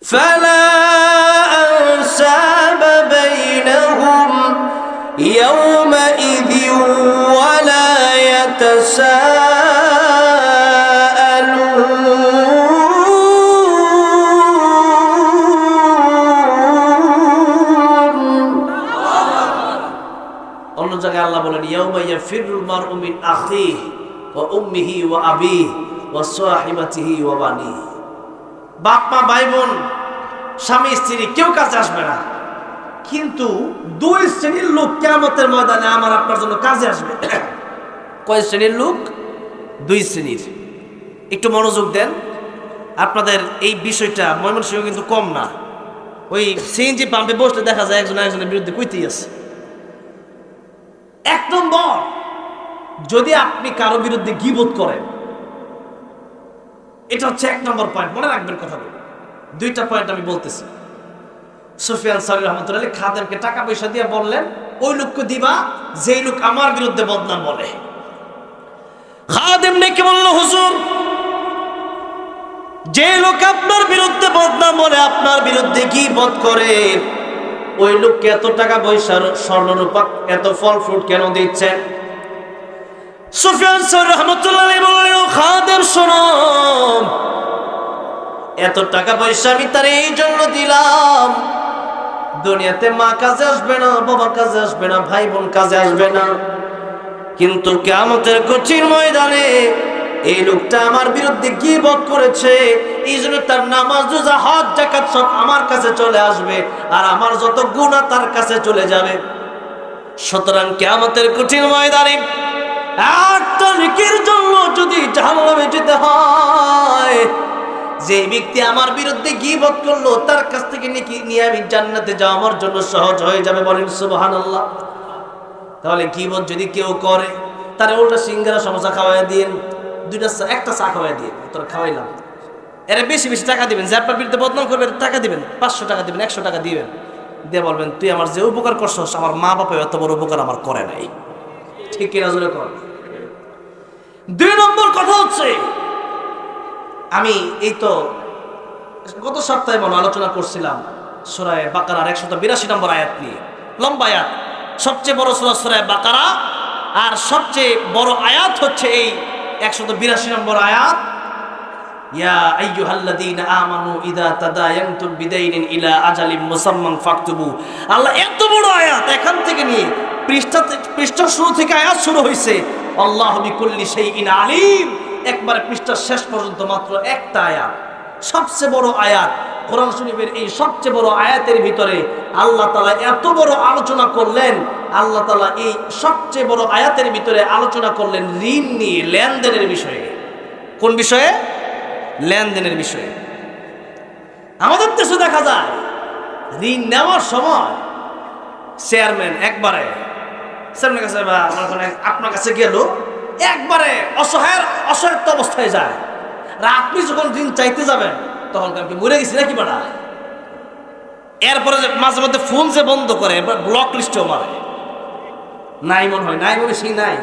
فلا أنساب بينهم يومئذ ولا অন্য জায়গায় আল্লাহ বলেন ইয়াউমা ইয়াফিরুল মারউ মিন আখিহি ওয়া উম্মিহি ওয়া আবিহি ওয়া সাহিবাতিহি ওয়া বানিহি। বাপ মা ভাই বোন স্বামী স্ত্রী কেউ কাছে আসবে না, কিন্তু দুই শ্রেণীর লোক কিয়ামতের ময়দানে আমার আপনার জন্য কাজে আসবে। কয় শ্রেণীর লোক? দুই শ্রেণীর। একটু মনোযোগ দেন, আপনাদের এই বিষয়টা ময়মনসিংহ কিন্তু কম না। ওই সিএনজি পাম্পে বসলে দেখা যায় একজন আরেকজনের বিরুদ্ধে কইতেই আছে। এক নম্বর, যদি আপনি কারো বিরুদ্ধে গীবত করেন, এটা হচ্ছে এক নম্বর পয়েন্ট, মনে রাখবেন কথাগুলো। দুইটা পয়েন্ট আমি বলতেছি। সুফিয়ান সাউরি রহমতুল্লাহ খাদেমকে টাকা পয়সা দিয়ে বললেন ওই লোককে দিবা যেই লোক আমার বিরুদ্ধে বদনাম বলে। খাদেম ডেকে বলল, হুজুর, যে লোক আপনার বিরুদ্ধে বদনাম বলে, আপনার বিরুদ্ধে গীবত করে, ওই লোককে এত টাকা পয়সা স্বর্ণরূপা এত ফল ফ্রুট কেন দিচ্ছেন? সুফিয়ান সাউরি রহমতুল্লাহ বললেন, খাদেম শোনো, এত টাকা পয়সা আমি তার এই জন্য দিলাম, দুনিয়াতে মা কাজে আসবে না, বাবা কাজে আসবে না, ভাই বোন কাজে আসবে না, কিন্তু কিয়ামতের কঠিন ময়দানে এই লোকটা আমার বিরুদ্ধে গীবত করেছে, এই জন্য তার নামাজ রোজা হজ যাকাত সব আমার কাছে চলে আসবে, আর আমার যত গুনাহ তার কাছে চলে যাবে। সুতরাং কিয়ামতের কঠিন ময়দানে একটা নেকির জন্য যদি জাহান্নামে যেতে হয়, যে ব্যক্তি আমার বিরুদ্ধে গীবত করলো তার কাছ থেকে নেকি নিয়ে আমি জান্নাতে যাওয়া আমার জন্য সহজ হয়ে যাবে। বলেন সুবহানাল্লাহ। তাহলে গীবত যদি কেউ করে, তারে উল্টা সিঙ্গারা সমোসা খাওয়াই দিন, একটা চা খাওয়াই দিন, তোর খাওয়াইলাম, এরা বেশি বেশি টাকা দিবেন। যে আপনার বিরুদ্ধে বদনাম করবে টাকা দিবেন, 500 টাকা দিবেন, 100 টাকা দিবেন, দিয়ে বলবেন তুই আমার যে উপকার করছস, আমার মা বাবা এত বড় উপকার আমার করে নাই। ঠিক কিনা জোরে কর। দুই নম্বর কথা হচ্ছে, আমি এই তো গত সপ্তাহে মনে আলোচনা করছিলাম সূরা বাকারার 182 নম্বর আয়াত নিয়ে, লম্বা আয়াত, সবচেয়ে বড় সূরা সূরা বাকারা, আর সবচেয়ে বড় আয়াত হচ্ছে এই 182 নম্বর আয়াত, ইয়া আইয়ুহাল্লাযীনা আমানু ইযা তাদায়ানতুম বিদাইনিন ইলা আজালিম মুসাম্মান ফাকতুবু। আল্লাহ এত বড় আয়াত, এখান থেকে নিয়ে পৃষ্ঠার শুরু থেকে আয়াত শুরু হয়েছে, আল্লাহু বিকুল্লি শাইইন আলিম, একবারে পৃষ্ঠার শেষ পর্যন্ত মাত্র একটা আয়াত, সবচেয়ে বড় আয়াত কোরআন শরীফের। এই সবচেয়ে বড় আয়াতের ভিতরে আল্লাহ তাআলা এত বড় আলোচনা করলেন। আল্লাহ তাআলা এই সবচেয়ে বড় আয়াতের ভিতরে আলোচনা করলেন ঋণ নিয়ে, লেনদেনের বিষয়ে। কোন বিষয়ে? লেনদেনের বিষয়ে। আমাদের দেশে দেখা যায় ঋণ নেওয়ার সময় চেয়ারম্যান একবারে চেয়ারম্যানের কাছে বা আপনার কাছে গেল, একবারে অসহায়ত্ব অবস্থায় যায়। আর আপনি যখন ঋণ চাইতে যাবেন তখন আপনি মরে গেছি নাকি বাড়া, এরপরে মাঝে মধ্যে ফোন যে বন্ধ করে, ব্লক লিস্টেও মারে, নাই মনে হয়, নাই মনে সেই নাই,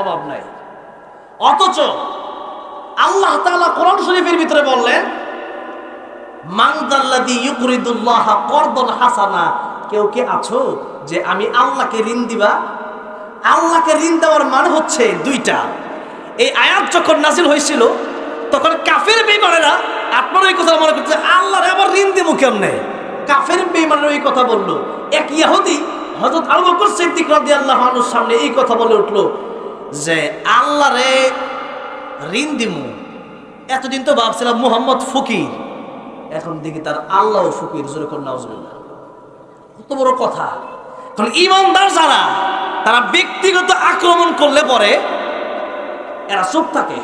অভাব নাই। অথচ আল্লাহ তাআলা কোরআন শরীফের ভিতরে বললেন, মান যাল্লাযী ইউকরিদুল্লাহ করদান হাসানা, কেউ কি আছো যে আমি আল্লাহকে ঋণ দিবা? আল্লাহকে ঋণ দেওয়ার মানে হচ্ছে দুইটা। এই আয়াত যখন নাজিল হয়েছিল তখন কাফের বেঈমানেরা আপনার ওই কথা মনে করছে, আল্লাহরে আবার ঋণ দেব কেমনে? কাফের বেঈমানেরা এই কথা বললো। এক ইহুদি হযরত আবু বকর সিদ্দিক রাদিয়াল্লাহু আনহুর সামনে এই কথা বলে উঠলো যে আল্লাহরে ঋণ দিমু। এতদিন তো ভাবছিলাম মুহাম্মদ ফকির, এখন দেখি তার আল্লাহ ফকির। জোরে কর নাউজুবিল্লাহ। কত বড় কথা। কারণ ঈমানদার যারা, তারা ব্যক্তিগত আক্রমণ করলে পরে এরা চুপ থাকে,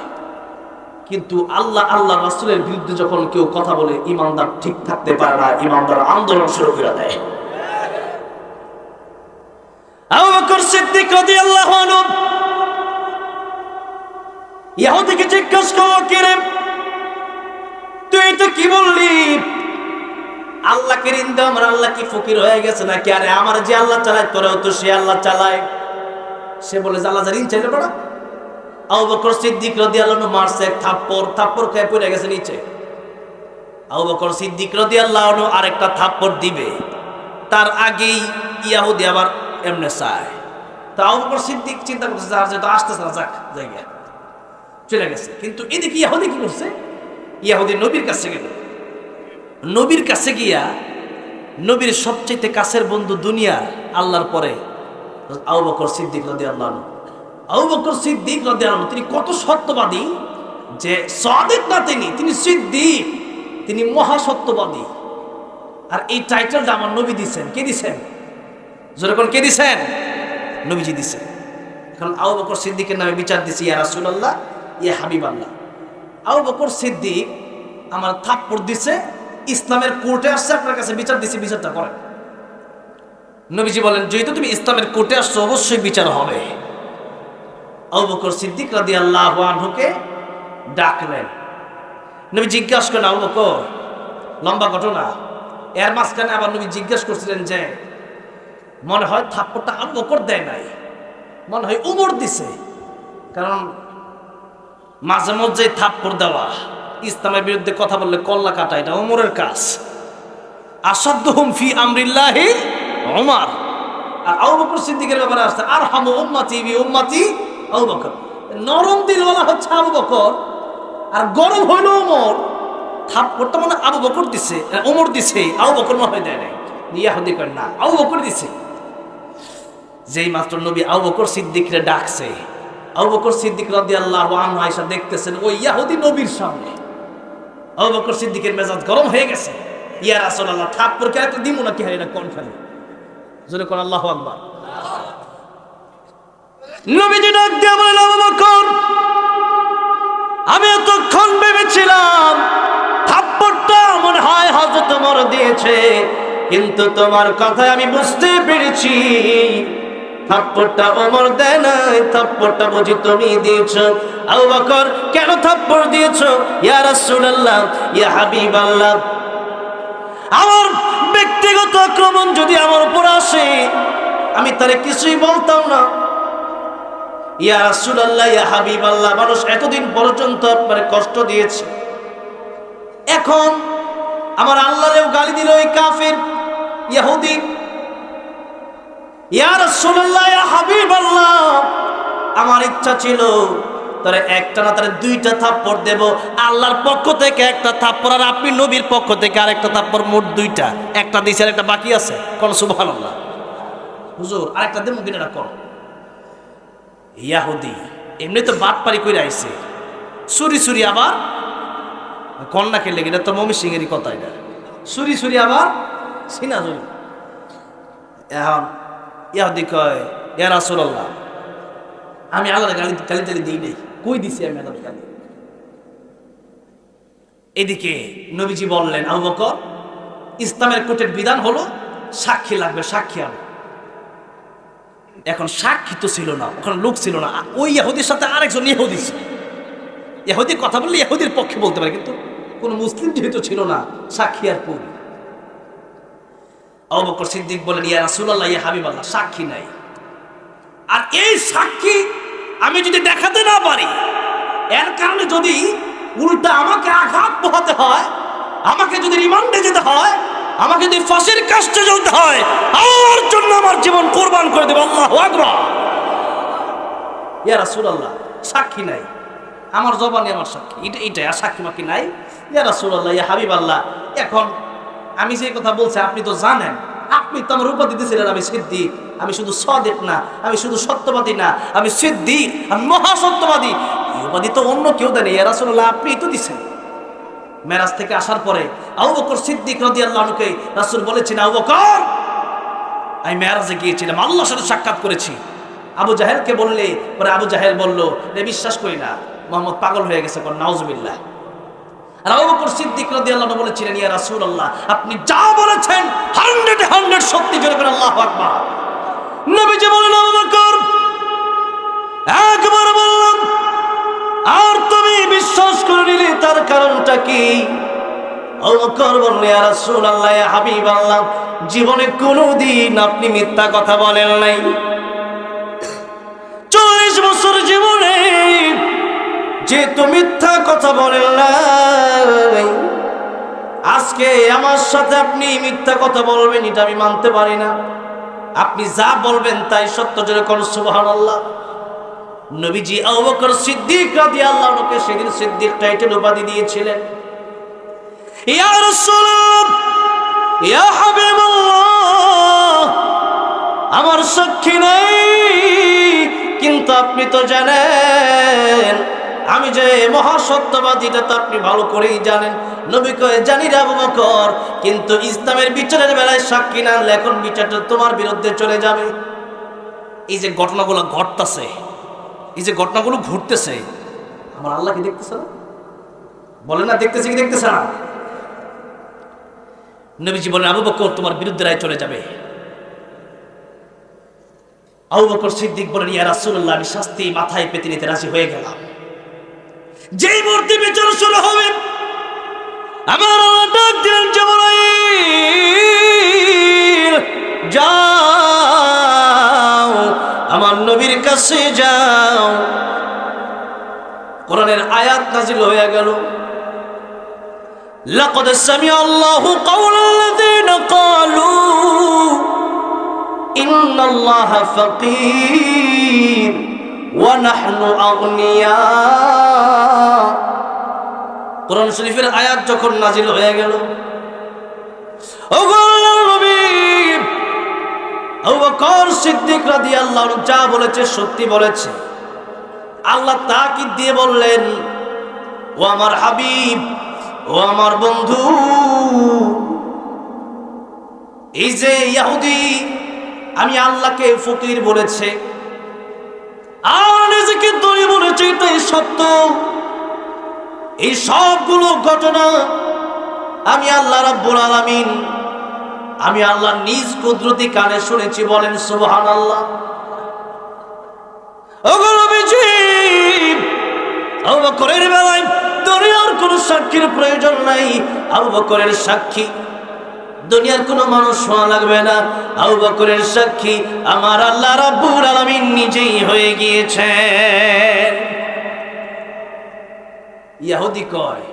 কিন্তু আল্লাহ রাসূলের বিরুদ্ধে যখন কেউ কথা বলে ঈমানদার ঠিক থাকতে পারে না, ঈমানদার আন্দোলন শুরু করে দেয়। আবু বকর সিদ্দিক রাদিয়াল্লাহু আনহু ইহুদিকে জিজ্ঞাসা করল, কে রে তুই এটা কি বললি? আল্লাহকে ঋণ দাও, আমার আল্লাহ কি ফকির হয়ে গেছে নাকি? আরে আমার যে আল্লাহ চালায়, তোরাও তো সে আল্লাহ চালায়। সে বলে আল্লাহ ঋণ চাইলে বড়। আবু বকর সিদ্দিক রাদিয়াল্লাহু আনহু মারছে এক থাপ্পড় খেয়ে পড়ে গেছে নিচে। আবু বকর সিদ্দিক রাদিয়াল্লাহু আনহু আরেকটা থাপ্পড় দিবে, তার আগেই ইয়াহুদি আবার এমনে চায়। তা আবু বকর সিদ্দিক চিন্তা করতেছে আর যেহেতু আসতেছে না, যাক জায়গা চলে গেছে। কিন্তু এদিকে ইয়াহুদি কি করছে, ইয়াহুদি নবীর কাছে গেল। নবীর কাছে গিয়া, নবীর সবচেয়ে কাছের বন্ধু দুনিয়া আল্লাহর পরে আবু বকর সিদ্দিক রাদিয়াল্লাহু আনহু। আবু বকর সিদ্দিক রাদিয়াল্লাহু আনহু তিনি কত সত্যবাদী, যে সাদিক না তিনি সিদ্দিক, তিনি মহাসত্যবাদী। আর এই টাইটেলটা আমার নবী দিচ্ছেন। কে দিচ্ছেন? যেরকম কে দিচ্ছেন? নবীজি দিচ্ছেন। এখন আবু বকর সিদ্দিকের নামে বিচার দিছি, ইয়া রাসূলুল্লাহ, ইয়া হাবিবাল্লাহ। আবু বকর সিদ্দিক আমার থাপ্পড় দিছে, ইসলামের কোর্টে আসছে, আপনার কাছে বিচার দিছি, বিচারটা করেন। নবীজি বলেন, যেহেতু তুমি ইসলামের কোর্টে আসছো অবশ্যই বিচার হবে। আবু বকর সিদ্দিক রাদিয়াল্লাহু আনহুকে ডাকলেন। নবী জিজ্ঞাসা করেন, আবু বকর, লম্বা ঘটনা। এর মাঝখানে আবার নবী জিজ্ঞাসা করছিলেন যে মনে হয় থাপ্পড়টা আবু বকর দেয় নাই, মনে হয় উমর দিছে। কারণ মাঝে মধ্যে থাপ্পড় দেওয়া, ইসলামের বিরুদ্ধে কথা বললে কল্লা কাটা, এটা উমরের কাজ। আসাদুহুম ফি আমরিল্লাহি উমর। আর আবু বকর সিদ্দিকের ব্যাপারে আসছে আরহামু উম্মতি বি উম্মতি আবু বকর। নরম দিলওয়ালা হচ্ছে আবু বকর, আর গরম হইল ওমর। থাপ্পড়টা মানে আবু বকর দিছে, ওমর দিছে, আবু বকর মনে হয় দেয় নাই। ইয়াহুদি কয় না, আবু বকর দিছে। যেই মাত্র নবী আবু বকর সিদ্দিকরে ডাকছে, আবু বকর সিদ্দিক রাদিয়াল্লাহু আনহু আয়েশা দেখতেছেন ওই ইয়াহুদি নবীর সামনে। আবু বকর সিদ্দিকের মেজাজ গরম হয়ে গেছে। ইয়া রাসূলুল্লাহ, থাপ্পড় কে একটা দিমু নাকি? হাইরা কোন খালি জোরে কোন আল্লাহু আকবার। নবীজি ডাক দিয়ে বলেন, আবু বকর, আমি এতক্ষণ ভেবেছিলাম থাপ্পড়টা মনে হয় হযরত ওমর দিয়েছে, কিন্তু তোমার কথায় আমি বুঝতে পেরেছি থাপ্পড়টা ওমর দেয় নাই, থাপ্পড়টা বুঝি তুমি দিয়েছো। আবু বকর, কেন থাপ্পড় দিয়েছো? ইয়া রাসূলুল্লাহ, ইয়া হাবিবাল্লাহ, আমার ব্যক্তিগত আক্রমণ যদি আমার উপর আসে আমি তারে কিছুই বলতাম না। ইয়া রাসূলুল্লাহ, ইয়া হাবিবাল্লাহ, মানুষ এতদিন পর্যন্ত আপনারে কষ্ট দিয়েছে, এখন আমার আল্লাহরেও গালি দিল ওই কাফির ইহুদি। ইয়া রাসূলুল্লাহ, ইয়া হাবিবাল্লাহ, আমার ইচ্ছা ছিল তারে একটা না তারে দুইটা থাপ্পড় দেব, আল্লাহর পক্ষ থেকে একটা থাপ্পড় আর আপনি নবীর পক্ষ থেকে আরেকটা থাপ্পড়, মোট দুইটা। একটা দিছে আর একটা বাকি আছে। কোন সুবহানাল্লাহ। হুজুর আরেকটা দেব কিনা কোন? ইয়াহুদি এমনি তো বাটপারি করে আইছে, সুরি আবার কন্যা খেলে গেলে তো মমি সিংহেরই কথা, এটা সুরি আবার সিনা জুরি। এখন ইয়াহুদি কয়, ইয়া রাসূলুল্লাহ, আমি আল্লাহর গালি দিই নাই, কই দিছি আমি আল্লাহর গালি? এদিকে নবীজি বললেন, আবু বকর, ইসলামের কোর্টের বিধান হলো সাক্ষী লাগবে, সাক্ষী আনো। এখন সাক্ষী তো ছিল না, ওখানে লোক ছিল না। ওই ইহুদির সাথে আরেকজন ইহুদি ছিল। ইহুদি কথা বললে ইহুদির পক্ষে বলতে পারে, কিন্তু কোন মুসলিম যেহেতু ছিল না, সাক্ষী আর কই? আবু বকর সিদ্দিক বলেন, ইয়া রাসূলুল্লাহ, ইয়া হাবিবাল্লাহ, সাক্ষী নাই। আর এই সাক্ষী আমি যদি দেখাতে না পারি, এর কারণে যদি উল্টা আমাকে আঘাত পোহাতে হয়, আমাকে যদি রিমান্ডে যেতে হয়, আমাকে যদি ফাঁসির কাস্টে জ্বলতে হয়, আমার জন্য আমার জীবন কোরবান করে দেব। আল্লাহু আকবার। ইয়া রাসূলুল্লাহ, সাক্ষী নাই, আমার জবানে আমার সাক্ষী এইটাই, আর সাক্ষী মাকি নাই। ইয়া রাসূলুল্লাহ, ইয়া হাবিবাল্লাহ, এখন আমি যে কথা বলছি আপনি তো জানেন, আপনি তো আমার উপাধি দিয়েছিলেন আমি সিদ্দিক। আমি শুধু সাদিক না, আমি শুধু সত্যবাদী না, আমি সিদ্দিক, আমি মহাসত্যবাদী। এই উপাধি তো অন্য কেউ দেয়নি, ইয়া রাসূলুল্লাহ, আপনি তো দিছেন। মেরাজ থেকে আসার পরে আবু বকর সিদ্দিক রাদিয়াল্লাহু আনহুকে রাসূল বলেছেন, আবু বকর, আমি মেরাজে গিয়েছিলাম, আল্লাহর সাথে সাক্ষাৎ করেছি। আবু জাহেলকে বললে পরে আবু জাহেল বলল, বিশ্বাস করি না, মুহাম্মদ পাগল হয়ে গেছে, কোন নাউজুবিল্লাহ। আর আবু বকর সিদ্দিক রাদিয়াল্লাহু আনহু বলেছিলেন, ইয়া রাসূলুল্লাহ, আপনি যা বলেছেন 100 সত্যি, জোরে করে আল্লাহু আকবার। নবীজি বলেন, আবু বকর, একবার বললাম আর তুমি বিশ্বাস করে নিলে, তার কারণটা কি? আবু বকর বললেন, ইয়া রাসূলুল্লাহ, ইয়া হাবিবাল্লাহ, জীবনে কোনোদিন আপনি মিথ্যা কথা বলেন নাই। 40 বছর জীবনে যেহেতু মিথ্যা কথা বলেন নাই, আজকে আমার সাথে আপনি মিথ্যা কথা বলবেন, এটা আমি মানতে পারি না। আপনি যা বলবেন তাই সত্য, জোরে কোন সুবহানাল্লাহ। নবীজি আবু বকর সিদ্দিক রাদিয়াল্লাহু আনহুকে সেদিন সিদ্দিক টাইটেল উপাধি দিয়েছিলেন। ইয়া রাসূলুল্লাহ, ইয়া হাবিবাল্লাহ, আমার সাক্ষী নাই, কিন্তু আপনি তো জানেন আমি যে মহাসত্যবাদী, এটা তো আপনি ভালো করেই জানেন। নবী কয়ে, জানি রে আবু বকর, কিন্তু ইসলামের বিচারের বেলায় সাক্ষী না আনলে এখন বিচারটা তোমার বিরুদ্ধে চলে যাবে। এই যে ঘটনাগুলো ঘটতেছে, এই যে ঘটনাগুলো ঘটতেছে, আমার আল্লাহ কি দেখতেছে না? বলে না দেখতেছে কি দেখতেছে না? নবীজি বলেন, আবু বকর তোমার বিরুদ্ধে রায় চলে যাবে। আবু বকর সিদ্দিক বলেন, ইয়া রাসূলুল্লাহ, আমি শাস্তি মাথায় পেতে নিতে রাজি হয়ে গেলাম। যেই মুহূর্তে বিচার শুরু হবে, আমার আল্লাহ ডাক দিলেন, জিবরাইল যাও, আমার নবীর কাছে যাও। কোরআনের আয়াত নাযিল হয়ে গেল, লাকাদ সামিআ আল্লাহু কাওলাল্লাযীনা ক্বালু ইন্নাল্লাহা ফাকীর ওয়া নাহনু আগনিয়া। কোরআন শরীফের আয়াত যখন নাযিল হয়ে গেল, ওগো আল্লাহর নবী আবু বকর সিদ্দিক রাদিয়াল্লাহু আনহু যা বলেছে সত্যি বলেছে। আল্লাহ তাকিদ দিয়ে বললেন, ও আমার হাবিব, ও আমার বন্ধু, এই যে ইহুদি আমি আল্লাহকে ফকির বলেছে আর নিজেকে ধনী বলেছে, এটাই সত্য। এই সবগুলো ঘটনা আমি আল্লাহ রাব্বুল আলামিন, আমি আল্লাহ নিজ কুদরতি কানে শুনেছি। বলেন সুবহানাল্লাহ। ওগো নবীজি, আবু বকরের বেলায় দুনিয়ার কোনো সাক্ষীর প্রয়োজন নাই। আবু বকরের সাক্ষী দুনিয়ার কোনো মানুষ শোনা লাগবে না। আবু বকরের সাক্ষী আমার আল্লাহ রাব্বুল আলামিন নিজেই হয়ে গিয়েছেন। ইহুদি কয়,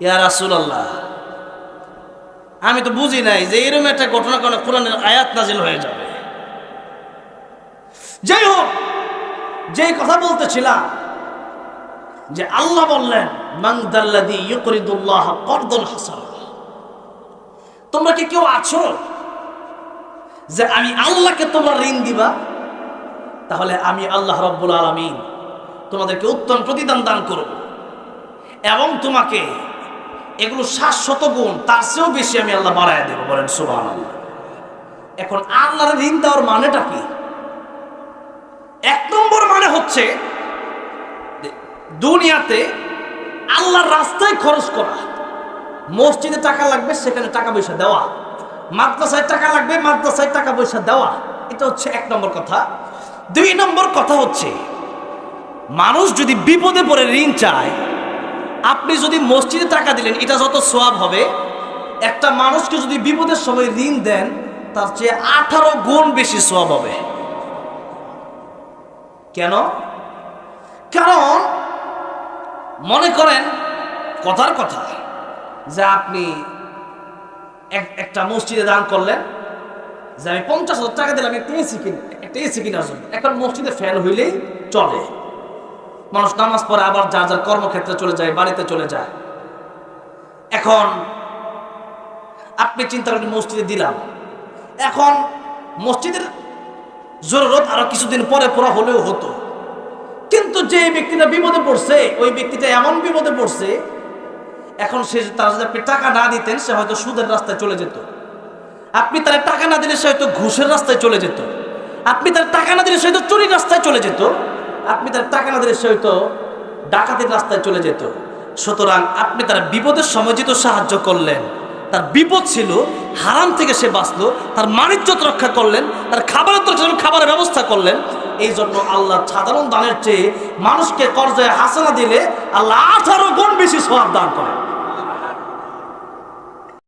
ইয়া রাসূলুল্লাহ, আমি তো বুঝি নাই যে এরকম একটা ঘটনা কোন কোরআনের আয়াত নাযিল হয়ে যাবে। যাই হোক, যে কথা বলতেছিলাম যে আল্লাহ বললেন, মান দাল্লাযী ইউকরিদুল্লাহ করদান হাসানা। তোমরা কি কেউ আছো যে আমি আল্লাহকে তোমরা ঋণ দিবা? তাহলে আমি আল্লাহ রাব্বুল আলামিন তোমাদেরকে উত্তম প্রতিদান দান করব এবং তোমাকে এগুলো 700 গুণ তার চেয়েও বেশি আমি আল্লাহ বাড়ায় দেব। বলেন সুবহানাল্লাহ। এখন আল্লাহর ঋণ দেওয়ার মানেটা কি? এক নম্বর মানে হচ্ছে দুনিয়াতে আল্লাহর রাস্তায় খরচ করা। মসজিদে টাকা লাগবে, সেখানে টাকা পয়সা দেওয়া। মাদ্রাসায় টাকা লাগবে, মাদ্রাসায় টাকা পয়সা দেওয়া। এটা হচ্ছে এক নম্বর কথা। দুই নম্বর কথা হচ্ছে, মানুষ যদি বিপদে পড়ে ঋণ চায়, আপনি যদি মসজিদে টাকা দিলেন, এটা যত সওয়াব হবে, একটা মানুষকে যদি বিপদের সময় ঋণ দেন, তার চেয়ে 18 গুণ বেশি সওয়াব হবে। কেন? কারণ মনে করেন কথার কথা যে আপনি একটা মসজিদে দান করলেন, যে আমি 50,000 টাকা দিলাম একটা এসি কেনার জন্য। এখন মসজিদে ফ্যান হইলেই চলে, মানুষ নামাজ পড়ে আবার যার যার কর্মক্ষেত্রে চলে যায়, বাড়িতে চলে যায়। এখন আপনি চিন্তা করেন মসজিদে দিলাম, এখন মসজিদের জরুরত আরো কিছুদিন পরে পড়া হলেও হতো, কিন্তু যে ব্যক্তিটা বিপদে পড়ছে, ওই ব্যক্তিটা এমন বিপদে পড়ছে, এখন সে তার যদি আপনি টাকা না দিতেন, সে হয়তো সুদের রাস্তায় চলে যেত। আপনি তার টাকা না দিলে সে হয়তো ঘুষের রাস্তায় চলে যেত। আপনি তার টাকা না দিলে সে হয়তো চুরির রাস্তায় চলে যেত। আপনি তার টাকা না দিলে সে হয়তো ডাকাতির রাস্তায় চলে যেত। সুতরাং আপনি তার বিপদের সময় যেহেতু সাহায্য করলেন, তার বিপদ ছিল, হারাম থেকে সে বাঁচলো, তার মানিজ্যত রক্ষা করলেন, তার খাবারের ব্যবস্থা করলেন। এই জন্য আল্লাহ সাধারণ দানের চেয়ে মানুষকে কর্জায় হাসানা দিলে আল্লাহ 18 গুণ বেশি সওয়াব দান করেন।